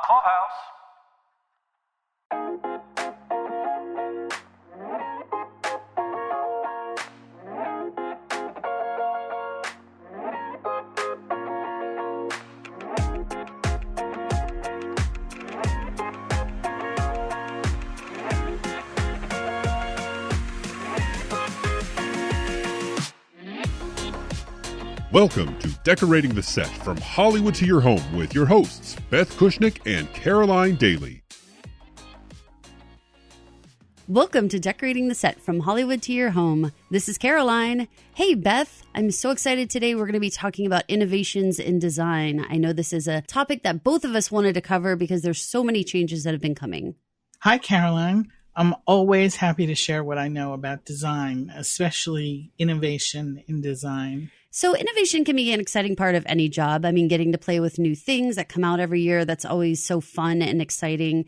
Clubhouse. Welcome to Decorating the Set from Hollywood to your home with your hosts, Beth Kushnick and Caroline Daly. Welcome to Decorating the Set from Hollywood to your home. This is Caroline. Hey, Beth. I'm so excited today. We're going to be talking about innovations in design. I know this is a topic that both of us wanted to cover because there's so many changes that have been coming. Hi, Caroline. I'm always happy to share what I know about design, especially innovation in design. So innovation can be an exciting part of any job. I mean, getting to play with new things that come out every year, that's always so fun and exciting.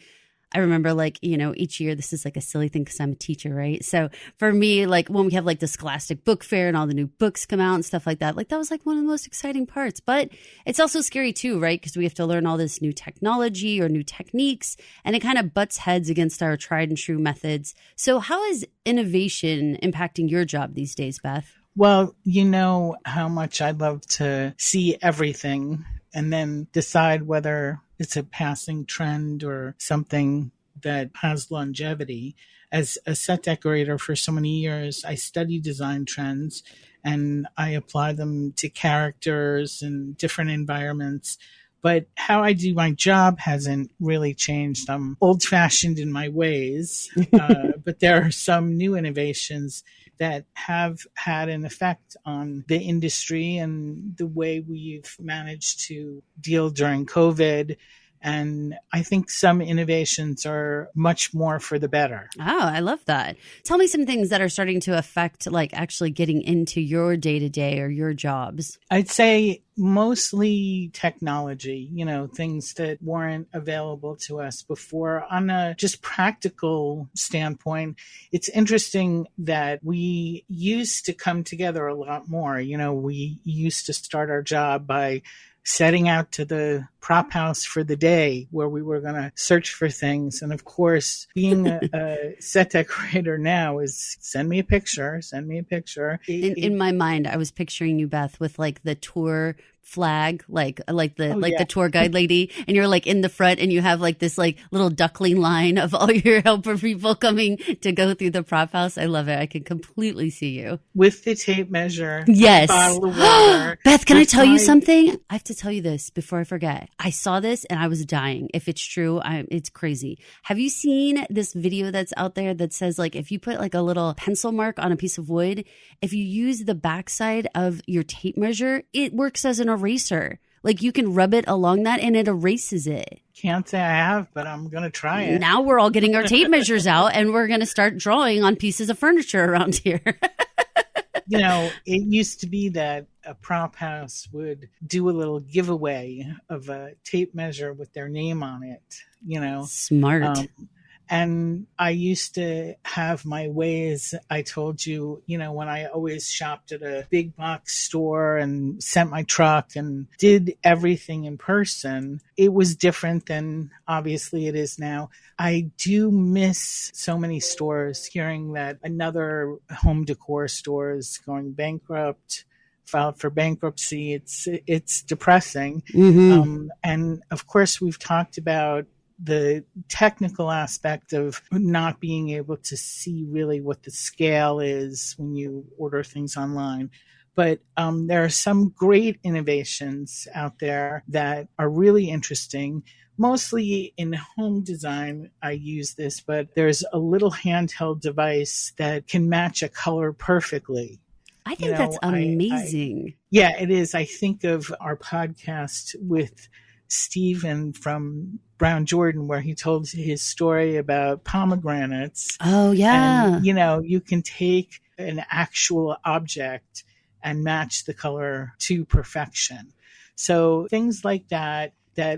I remember each year, this is like a silly thing because I'm a teacher, right? So for me, like when we have like the Scholastic Book Fair and all the new books come out and stuff like that was like one of the most exciting parts. But it's also scary too, right? Because we have to learn all this new technology or new techniques, and it kind of butts heads against our tried and true methods. So how is innovation impacting your job these days, Beth? Well, you know how much I love to see everything and then decide whether it's a passing trend or something that has longevity. As a set decorator for so many years, I study design trends and I apply them to characters and different environments. But how I do my job hasn't really changed. I'm old-fashioned in my ways, but there are some new innovations that have had an effect on the industry and the way we've managed to deal during COVID. And I think some innovations are much more for the better. Oh, I love that. Tell me some things that are starting to affect like actually getting into your day-to-day or your jobs. I'd say mostly technology, things that weren't available to us before. On a just practical standpoint, it's interesting that we used to come together a lot more. We used to start our job by setting out to the prop house for the day where we were going to search for things. And of course, being a set decorator now is send me a picture. In my mind, I was picturing you, Beth, with like the tour flag, the tour guide lady, and you're like in the front and you have like this like little duckling line of all your helper people coming to go through the prop house. I love it. I can completely see you. With the tape measure. Yes. Bottle of water. Beth, can I tell you something? I have to tell you this before I forget. I saw this and I was dying. If it's true, it's crazy. Have you seen this video that's out there that says like if you put like a little pencil mark on a piece of wood, if you use the backside of your tape measure, it works as an eraser. Like you can rub it along that and it erases it. Can't say I have, but I'm going to try it. Now we're all getting our tape measures out and we're going to start drawing on pieces of furniture around here. It used to be that a prop house would do a little giveaway of a tape measure with their name on it, Smart. And I used to have my ways. I told you, when I always shopped at a big box store and sent my truck and did everything in person, it was different than obviously it is now. I do miss so many stores, hearing that another home decor store is going bankrupt, filed for bankruptcy. It's depressing. Mm-hmm. And of course, we've talked about the technical aspect of not being able to see really what the scale is when you order things online. But there are some great innovations out there that are really interesting. Mostly in home design, I use this, but there's a little handheld device that can match a color perfectly. I think that's amazing. Yeah, it is. I think of our podcast with Stephen from Brown Jordan, where he told his story about pomegranates. Oh, yeah. And, you can take an actual object and match the color to perfection. So things like that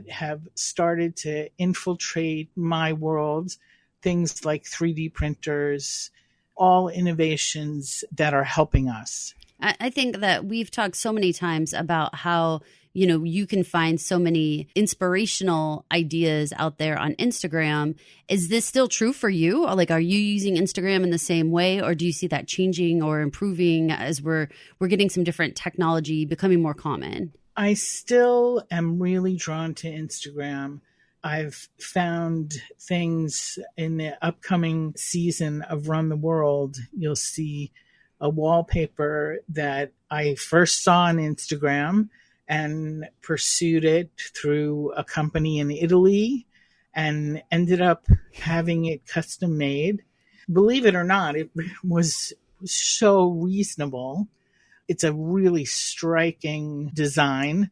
have started to infiltrate my world, things like 3D printers, all innovations that are helping us. I think that we've talked so many times about how you can find so many inspirational ideas out there on Instagram. Is this still true for you? Or like, are you using Instagram in the same way, or do you see that changing or improving as we're getting some different technology becoming more common? I still am really drawn to Instagram. I've found things in the upcoming season of Run the World. You'll see a wallpaper that I first saw on Instagram and pursued it through a company in Italy and ended up having it custom made. Believe it or not, it was so reasonable. It's a really striking design.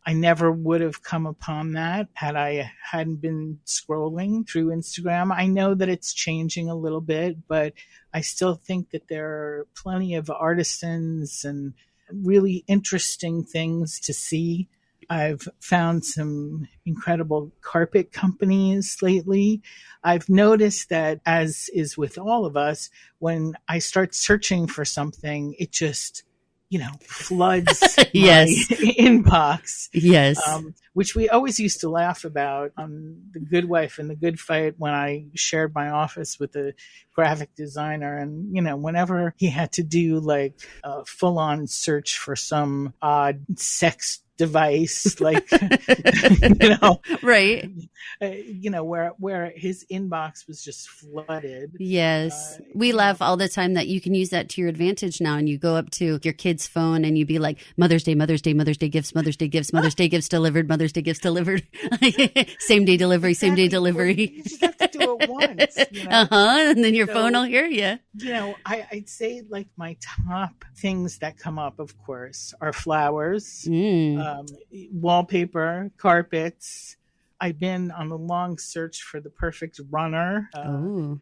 I never would have come upon that had I hadn't been scrolling through Instagram. I know that it's changing a little bit, but I still think that there are plenty of artisans and really interesting things to see. I've found some incredible carpet companies lately. I've noticed that, as is with all of us, when I start searching for something, it just floods Yes. my inbox. Yes. Which we always used to laugh about on The Good Wife and The Good Fight when I shared my office with a graphic designer. And, whenever he had to do like a full-on search for some odd sex device, like, right. Where his inbox was just flooded. Yes. We laugh all the time that you can use that to your advantage now. And you go up to your kid's phone and you be like, Mother's Day, Mother's Day, Mother's Day gifts, Mother's Day gifts, Mother's Day gifts delivered, Mother's Day gifts delivered. Same day delivery, Exactly. same day delivery. You just have to do it once. And then your phone will hear you. I'd say like my top things that come up, of course, are flowers, wallpaper, carpets. I've been on a long search for the perfect runner.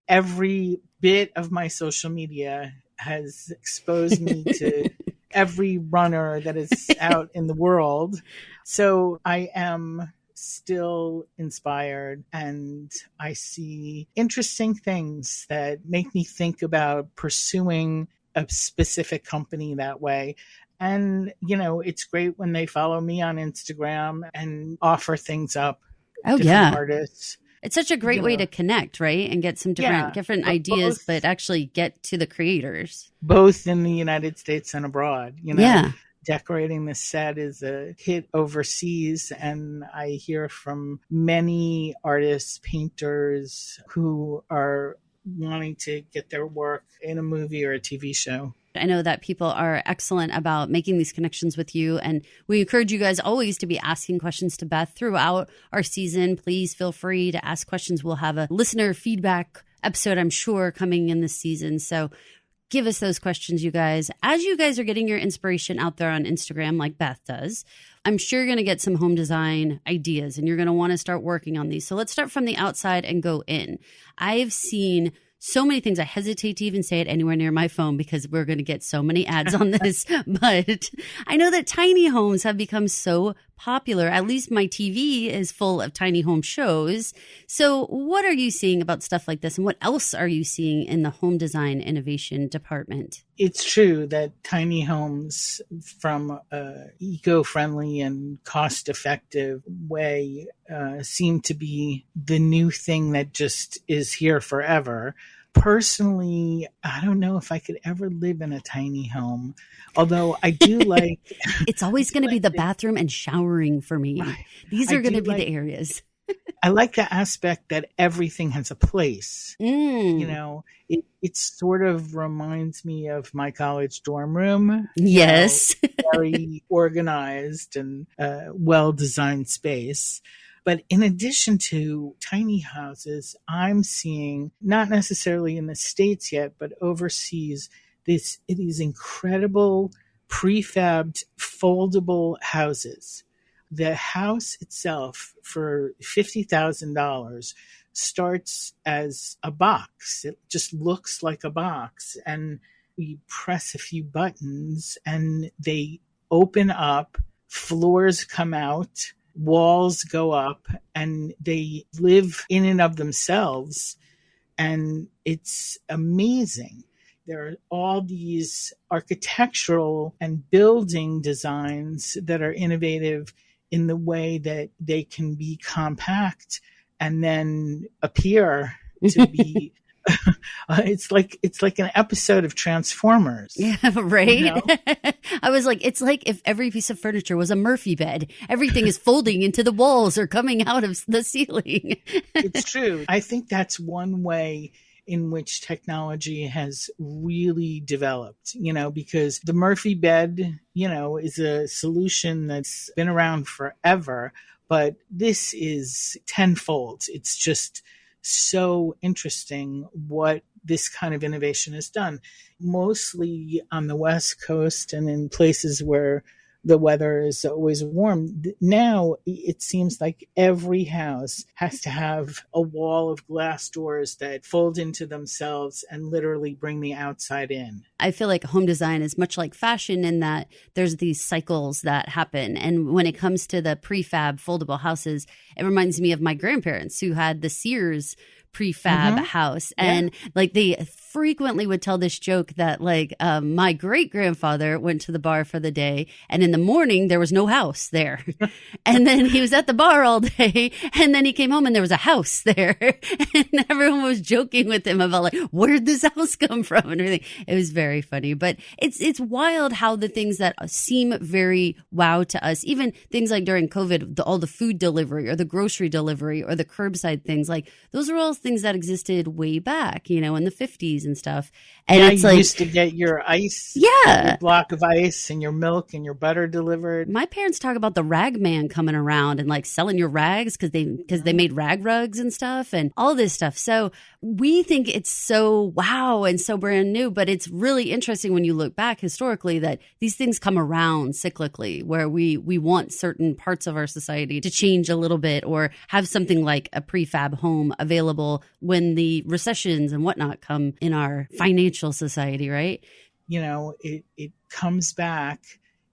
Every bit of my social media has exposed me to every runner that is out in the world. So I am still inspired, and I see interesting things that make me think about pursuing a specific company that way. And, it's great when they follow me on Instagram and offer things up. Different artists. It's such a great way to connect, right? And get some different ideas, but actually get to the creators. Both in the United States and abroad. Decorating the set is a hit overseas, and I hear from many artists, painters who are wanting to get their work in a movie or a TV show. I know that people are excellent about making these connections with you, and we encourage you guys always to be asking questions to Beth throughout our season. Please feel free to ask questions. We'll have a listener feedback episode, I'm sure, coming in this season. So give us those questions, you guys. As you guys are getting your inspiration out there on Instagram like Beth does, I'm sure you're going to get some home design ideas, and you're going to want to start working on these. So let's start from the outside and go in. I've seen so many things. I hesitate to even say it anywhere near my phone because we're going to get so many ads on this. But I know that tiny homes have become so popular. At least my TV is full of tiny home shows. So what are you seeing about stuff like this? And what else are you seeing in the home design innovation department? It's true that tiny homes, from an eco-friendly and cost-effective way, seem to be the new thing that just is here forever. Personally, I don't know if I could ever live in a tiny home, although I do like... It's always going to be the bathroom and showering for me. These are going to be the areas. I like the aspect that everything has a place. It sort of reminds me of my college dorm room. Yes. Very organized and well-designed space. But in addition to tiny houses, I'm seeing, not necessarily in the States yet, but overseas, these incredible prefabbed foldable houses. The house itself, for $50,000, starts as a box. It just looks like a box. And we press a few buttons and they open up, floors come out, walls go up, and they live in and of themselves. And it's amazing. There are all these architectural and building designs that are innovative in the way that they can be compact and then appear to be it's like an episode of Transformers. Yeah, right. You know? I was like, it's like if every piece of furniture was a Murphy bed. Everything is folding into the walls or coming out of the ceiling. It's true. I think that's one way in which technology has really developed, because the Murphy bed, is a solution that's been around forever, but this is tenfold. It's just so interesting what this kind of innovation has done, mostly on the West Coast and in places where the weather is always warm. Now it seems like every house has to have a wall of glass doors that fold into themselves and literally bring the outside in. I feel like home design is much like fashion in that there's these cycles that happen. And when it comes to the prefab foldable houses, it reminds me of my grandparents who had the Sears prefab house. And like they frequently would tell this joke that like my great grandfather went to the bar for the day and in the morning there was no house there. And then he was at the bar all day and then he came home and there was a house there. And everyone was joking with him about like, where'd this house come from and everything. It was very funny. But it's wild how the things that seem very wow to us, even things like during COVID, all the food delivery or the grocery delivery or the curbside things, like those are all things that existed way back, in the 50s and stuff. And it's you like, used to get your ice, your block of ice and your milk and your butter delivered. My parents talk about the rag man coming around and like selling your rags because they made rag rugs and stuff and all this stuff. So we think it's so wow and so brand new, but it's really interesting when you look back historically that these things come around cyclically, where we want certain parts of our society to change a little bit or have something like a prefab home available when the recessions and whatnot come in our financial society, right? It comes back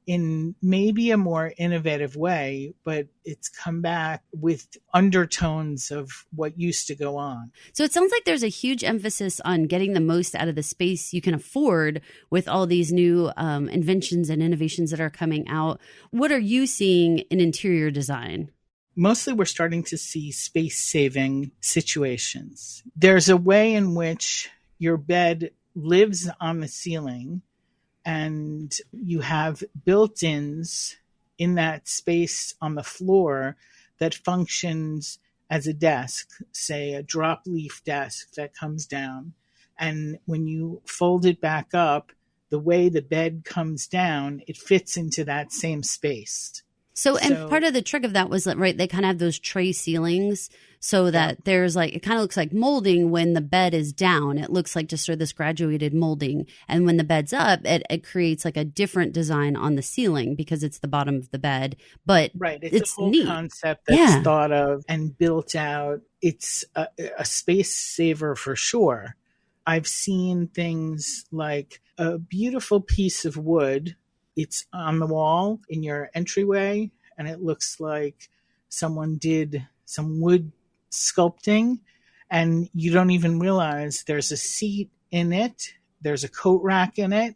in maybe a more innovative way, but it's come back with undertones of what used to go on. So it sounds like there's a huge emphasis on getting the most out of the space you can afford with all these new inventions and innovations that are coming out. What are you seeing in interior design? Mostly we're starting to see space-saving situations. There's a way in which your bed lives on the ceiling and you have built-ins in that space on the floor that functions as a desk, say a drop leaf desk that comes down. And when you fold it back up, the way the bed comes down, it fits into that same space. So part of the trick of that was that, right, they kind of have those tray ceilings so that there's like, it kind of looks like molding when the bed is down. It looks like just sort of this graduated molding. And when the bed's up, it creates like a different design on the ceiling because it's the bottom of the bed. But right, it's a whole neat concept that's thought of and built out. It's a space saver for sure. I've seen things like a beautiful piece of wood. It's on the wall in your entryway, and it looks like someone did some wood sculpting, and you don't even realize there's a seat in it, there's a coat rack in it,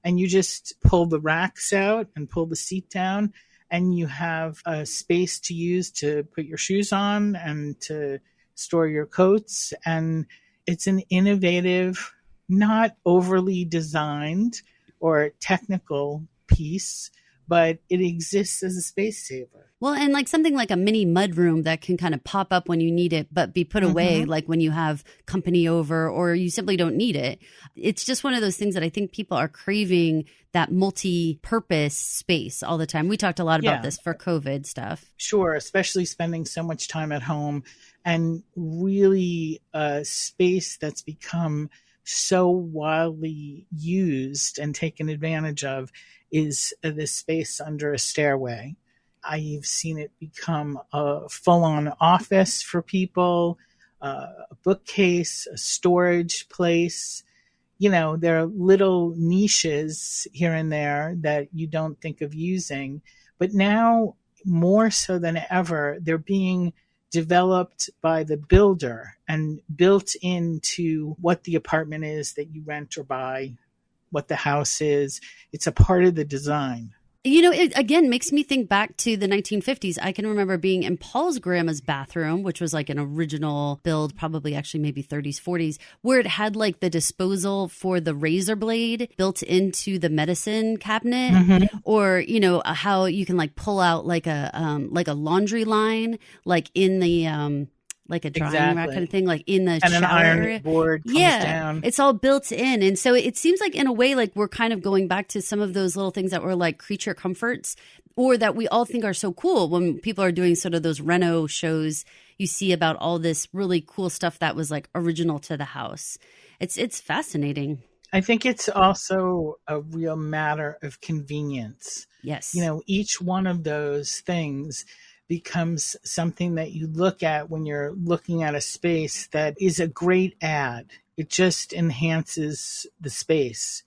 and you just pull the racks out and pull the seat down, and you have a space to use to put your shoes on and to store your coats. And it's an innovative, not overly designed or technical piece, but it exists as a space saver. Well, and like something like a mini mudroom that can kind of pop up when you need it, but be put away like when you have company over or you simply don't need it. It's just one of those things that I think people are craving, that multi-purpose space all the time. We talked a lot about this for COVID stuff. Sure, especially spending so much time at home, and really a space that's become so widely used and taken advantage of is this space under a stairway. I've seen it become a full-on office for people, a bookcase, a storage place. There are little niches here and there that you don't think of using, but now more so than ever, they're being developed by the builder and built into what the apartment is that you rent or buy, what the house is. It's a part of the design. It again makes me think back to the 1950s. I can remember being in Paul's grandma's bathroom, which was like an original build, probably actually maybe 30s, 40s, where it had like the disposal for the razor blade built into the medicine cabinet, or how you can like pull out like a laundry line, like in the like a drying rack kind of thing, like in the and shower an iron area. board comes down. It's all built in. And so it seems like in a way, like we're kind of going back to some of those little things that were like creature comforts, or that we all think are so cool when people are doing sort of those reno shows. You see about all this really cool stuff that was like original to the house. It's fascinating. I think it's also a real matter of convenience. Yes. Each one of those things becomes something that you look at when you're looking at a space that is a great ad. It just enhances the space.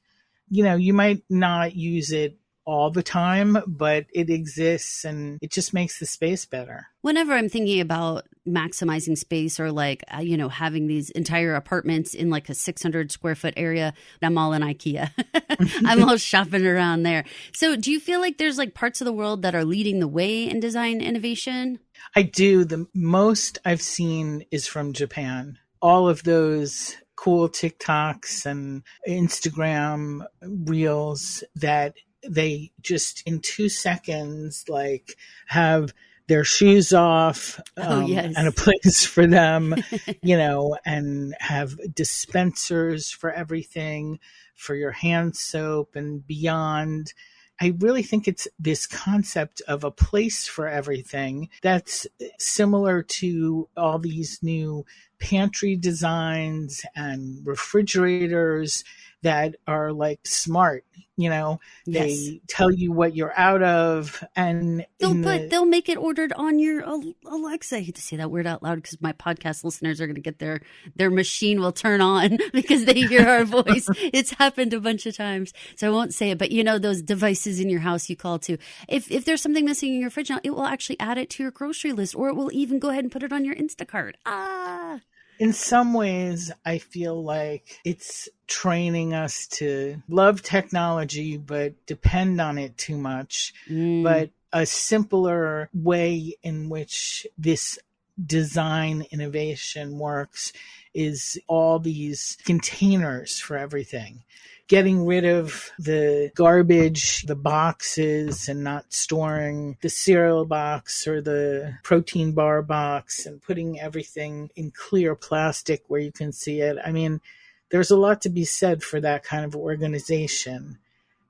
You might not use it all the time, but it exists and it just makes the space better. Whenever I'm thinking about maximizing space or like, having these entire apartments in like a 600 square foot area, I'm all in IKEA. I'm all shopping around there. So do you feel like there's like parts of the world that are leading the way in design innovation? I do. The most I've seen is from Japan. All of those cool TikToks and Instagram reels that they just in 2 seconds like have their shoes off and a place for them, and have dispensers for everything, for your hand soap and beyond. I really think it's this concept of a place for everything that's similar to all these new pantry designs and refrigerators that are like smart. They tell you what you're out of, and they'll make it ordered on your Alexa. I hate to say that word out loud because my podcast listeners are going to get their machine will turn on because they hear our voice. It's happened a bunch of times, so I won't say it. But those devices in your house you call to. If there's something missing in your fridge now, it will actually add it to your grocery list, or it will even go ahead and put it on your Instacart. In some ways, I feel like it's training us to love technology, but depend on it too much. But a simpler way in which this design innovation works is all these containers for everything. Getting rid of the garbage, the boxes, and not storing the cereal box or the protein bar box, and putting everything in clear plastic where you can see it. I mean, there's a lot to be said for that kind of organization.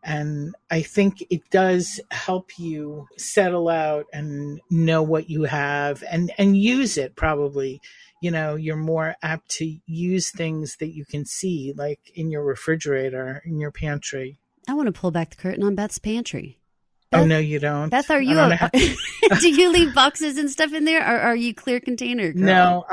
And I think it does help you settle out and know what you have and use it probably. You're more apt to use things that you can see, like in your refrigerator, in your pantry. I want to pull back the curtain on Beth's pantry. Beth, oh, no, you don't. Beth, are you? Do you leave boxes and stuff in there, or are you clear container girl? No,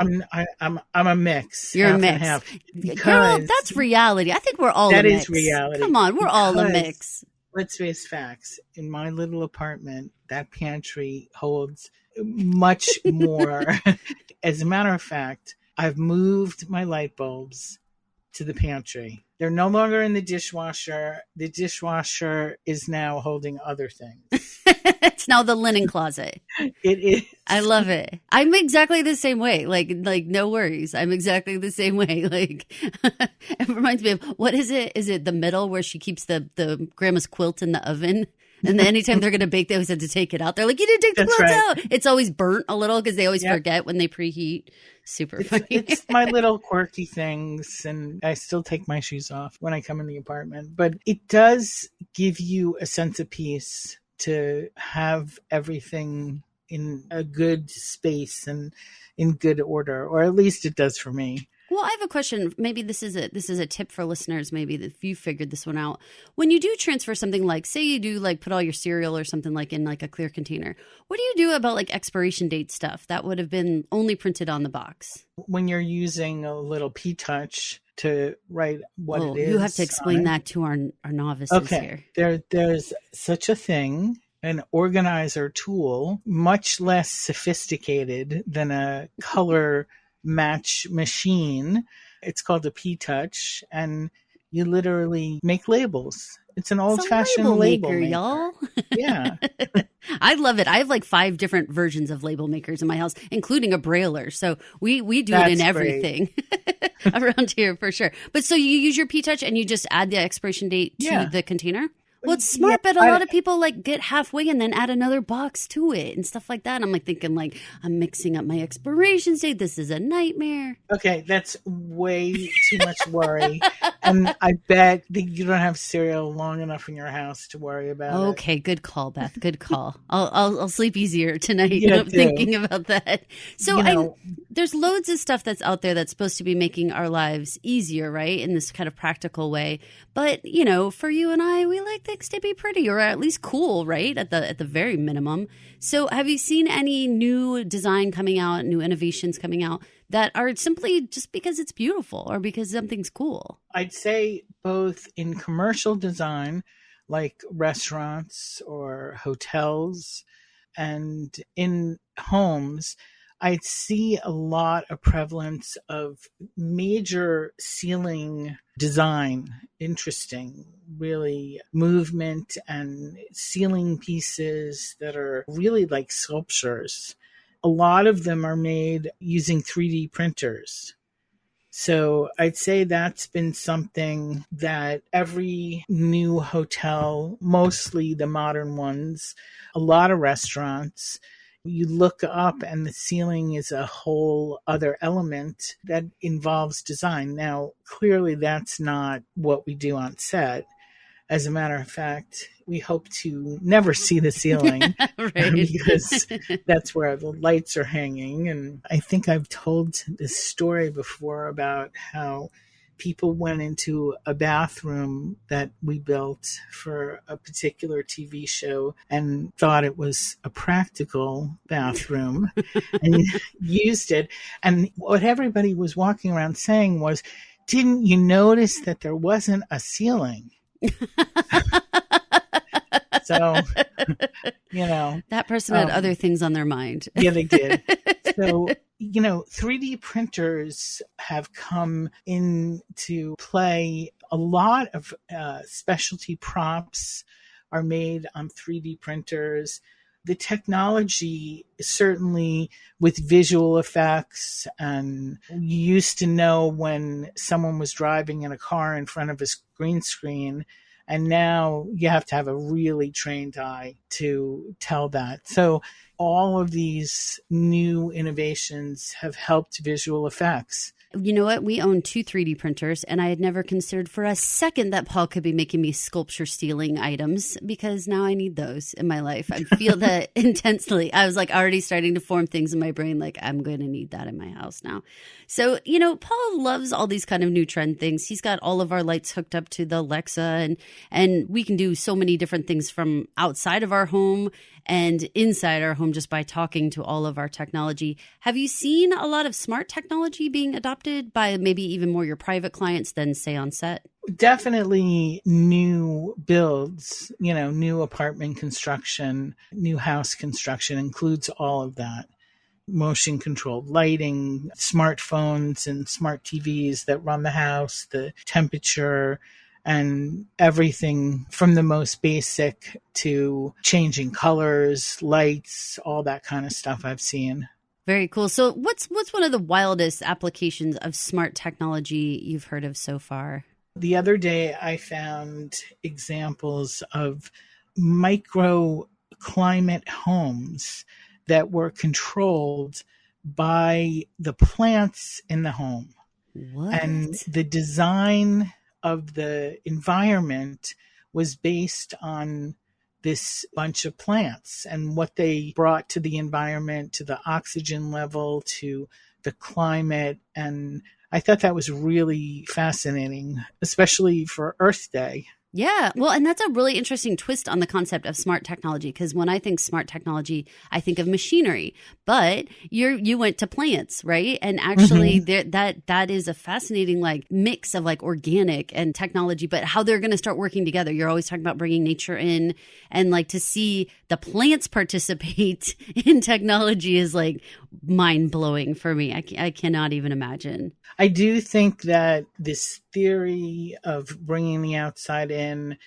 I'm a mix. You're half a mix. And half, girl, that's reality. I think we're all that a mix. That is reality. Come on, we're all a mix. Let's face facts. In my little apartment, that pantry holds much more. As a matter of fact, I've moved my light bulbs to the pantry. They're no longer in the dishwasher. The dishwasher is now holding other things. It's now the linen closet. It is. I love it. I'm exactly the same way. Like no worries. I'm exactly the same way. Like it reminds me of, what is it? Is it the middle where she keeps the grandma's quilt in the oven? And then anytime they're going to bake, they always have to take it out. They're like, you didn't take the quilt out. It's always burnt a little because they always forget when they preheat. Super funny. It's my little quirky things, and I still take my shoes off when I come in the apartment. But it does give you a sense of peace to have everything in a good space and in good order, or at least it does for me. Well, I have a question. Maybe this is a tip for listeners. Maybe if you figured this one out. When you do transfer something, like say you do like put all your cereal or something like in like a clear container, what do you do about like expiration date stuff that would have been only printed on the box? When you're using a little P-Touch to write what it is. You have to explain that to our novices here. There's such a thing. An organizer tool, much less sophisticated than a color match machine. It's called a P-Touch, and you literally make labels. It's an It's a old-fashioned label maker. y'all. Yeah. I love it. I have like 5 different versions of label makers in my house, including a brailer. So we do it in everything around here for sure. But so you use your P-Touch and you just add the expiration date to the container? Well, it's smart, but a lot of people like get halfway and then add another box to it and stuff like that. And I'm like thinking like, I'm mixing up my expiration date. This is a nightmare. Okay, that's way too much worry. And I bet that you don't have cereal long enough in your house to worry about it. Okay, good call, Beth. Good call. I'll sleep easier tonight thinking about that. So there's loads of stuff that's out there that's supposed to be making our lives easier, right? In this kind of practical way. But, for you and I, we like things to be pretty or at least cool, right? At the very minimum. So have you seen any new design coming out, new innovations coming out that are simply just because it's beautiful or because something's cool? I'd say both in commercial design, like restaurants or hotels, and in homes, I'd see a lot of prevalence of major ceiling design, interesting, really movement and ceiling pieces that are really like sculptures. A lot of them are made using 3D printers. So I'd say that's been something that every new hotel, mostly the modern ones, a lot of restaurants, you look up and the ceiling is a whole other element that involves design. Now, clearly that's not what we do on set. As a matter of fact, we hope to never see the ceiling because that's where the lights are hanging. And I think I've told this story before about how people went into a bathroom that we built for a particular TV show and thought it was a practical bathroom and used it. And what everybody was walking around saying was, didn't you notice that there wasn't a ceiling? So, that person had other things on their mind. Yeah, they did. So, 3D printers have come into play. A lot of specialty props are made on 3D printers. The technology, certainly with visual effects, and you used to know when someone was driving in a car in front of a green screen, and now you have to have a really trained eye to tell that. So all of these new innovations have helped visual effects. You know what? We own 2 3D printers, and I had never considered for a second that Paul could be making me sculpture stealing items because now I need those in my life. I feel that intensely. I was like already starting to form things in my brain like I'm going to need that in my house now. So, Paul loves all these kind of new trend things. He's got all of our lights hooked up to the Alexa, and we can do so many different things from outside of our home and inside our home just by talking to all of our technology. Have you seen a lot of smart technology being adopted by maybe even more your private clients than, say, on set? Definitely new builds, new apartment construction, new house construction includes all of that. Motion controlled lighting, smartphones and smart TVs that run the house, the temperature, and everything from the most basic to changing colors, lights, all that kind of stuff I've seen. Very cool. So what's one of the wildest applications of smart technology you've heard of so far? The other day I found examples of microclimate homes that were controlled by the plants in the home. What? And the design of the environment was based on this bunch of plants and what they brought to the environment, to the oxygen level, to the climate. And I thought that was really fascinating, especially for Earth Day. Yeah. Well, and that's a really interesting twist on the concept of smart technology, because when I think smart technology, I think of machinery, but you went to plants, right? And actually that is a fascinating mix of organic and technology, but how they're going to start working together. You're always talking about bringing nature in, and to see the plants participate in technology is mind blowing for me. I cannot even imagine. I do think that this theory of bringing the outside in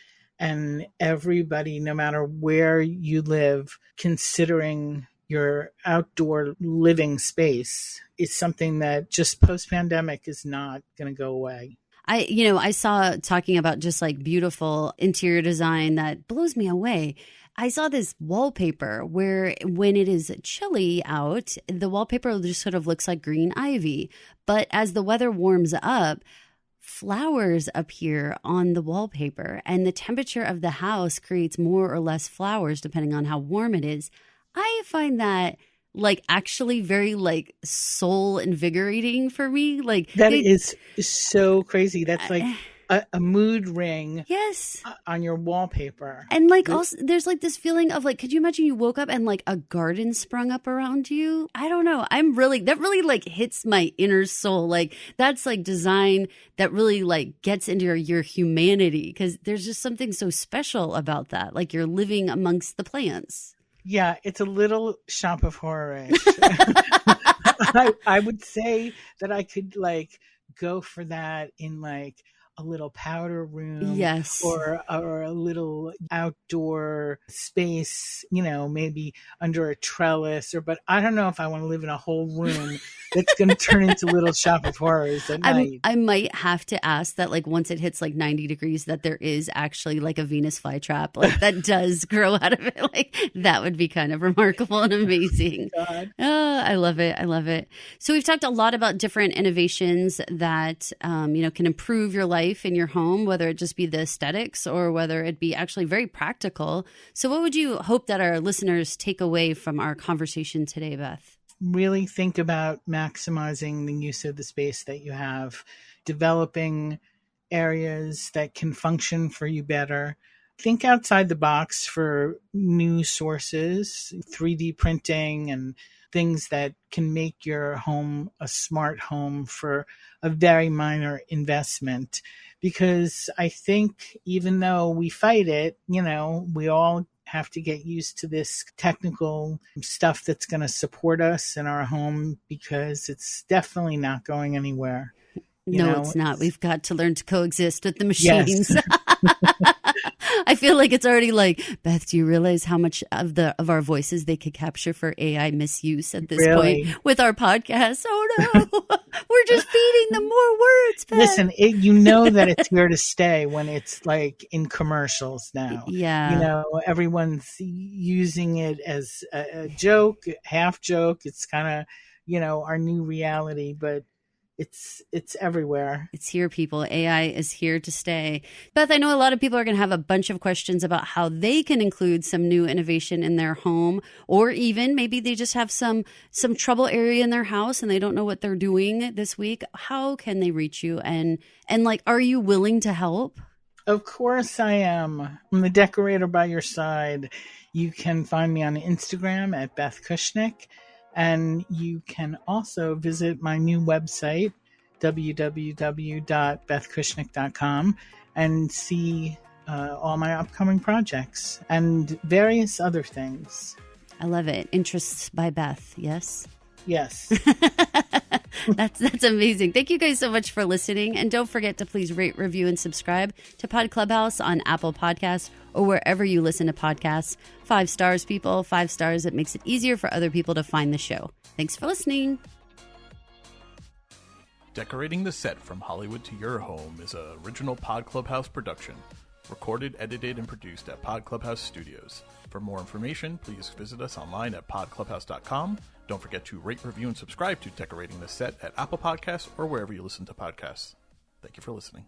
And everybody, no matter where you live, considering your outdoor living space is something that just post-pandemic is not going to go away. I saw, talking about just like beautiful interior design that blows me away, I saw this wallpaper where when it is chilly out, the wallpaper just sort of looks like green ivy. But as the weather warms up, flowers appear on the wallpaper, and the temperature of the house creates more or less flowers depending on how warm it is. I find that like actually very like soul invigorating for me. Like that is so crazy. That's like a mood ring. Yes. On your wallpaper. And like also there's like this feeling of like, could you imagine you woke up and like a garden sprung up around you? I don't know. That really like hits my inner soul. Like that's like design that really like gets into your humanity, because there's just something so special about that. Like you're living amongst the plants. Yeah, it's a little shop of horror-ish. I would say that I could like go for that in like a little powder room, yes, or a little outdoor space, maybe under a trellis, but I don't know if I want to live in a whole room that's going to turn into little shop of horrors at night. I might have to ask that like once it hits like 90 degrees that there is actually like a Venus flytrap like that does grow out of it. Like that would be kind of remarkable and amazing. God. Oh, I love it. I love it. So we've talked a lot about different innovations that can improve your life in your home, whether it just be the aesthetics or whether it be actually very practical. So what would you hope that our listeners take away from our conversation today, Beth? Really think about maximizing the use of the space that you have, developing areas that can function for you better. Think outside the box for new sources, 3D printing and things that can make your home a smart home for a very minor investment. Because I think even though we fight it, we all have to get used to this technical stuff that's going to support us in our home, because it's definitely not going anywhere. No, it's not. We've got to learn to coexist with the machines. Yes. I feel like it's already like, Beth, do you realize how much of our voices they could capture for AI misuse at this point with our podcast? Oh no, we're just feeding them more words, Beth. Listen, that it's here to stay when it's like in commercials now. Yeah. Everyone's using it as a joke, half joke. It's kind of, our new reality, but it's everywhere. It's here, people. AI is here to stay. Beth, I know a lot of people are going to have a bunch of questions about how they can include some new innovation in their home, or even maybe they just have some trouble area in their house and they don't know what they're doing this week. How can they reach you? And like, are you willing to help? Of course I am. I'm the decorator by your side. You can find me on Instagram at Beth Kushnick. And you can also visit my new website, www.bethkushnick.com, and see all my upcoming projects and various other things. I love it. Interests by Beth, yes? Yes. That's amazing. Thank you guys so much for listening. And don't forget to please rate, review, and subscribe to Pod Clubhouse on Apple Podcasts or wherever you listen to podcasts. 5 stars, people. 5 stars. It makes it easier for other people to find the show. Thanks for listening. Decorating the Set from Hollywood to Your Home is an original Pod Clubhouse production. Recorded, edited, and produced at Pod Clubhouse Studios. For more information, please visit us online at podclubhouse.com. Don't forget to rate, review, and subscribe to Decorating the Set at Apple Podcasts or wherever you listen to podcasts. Thank you for listening.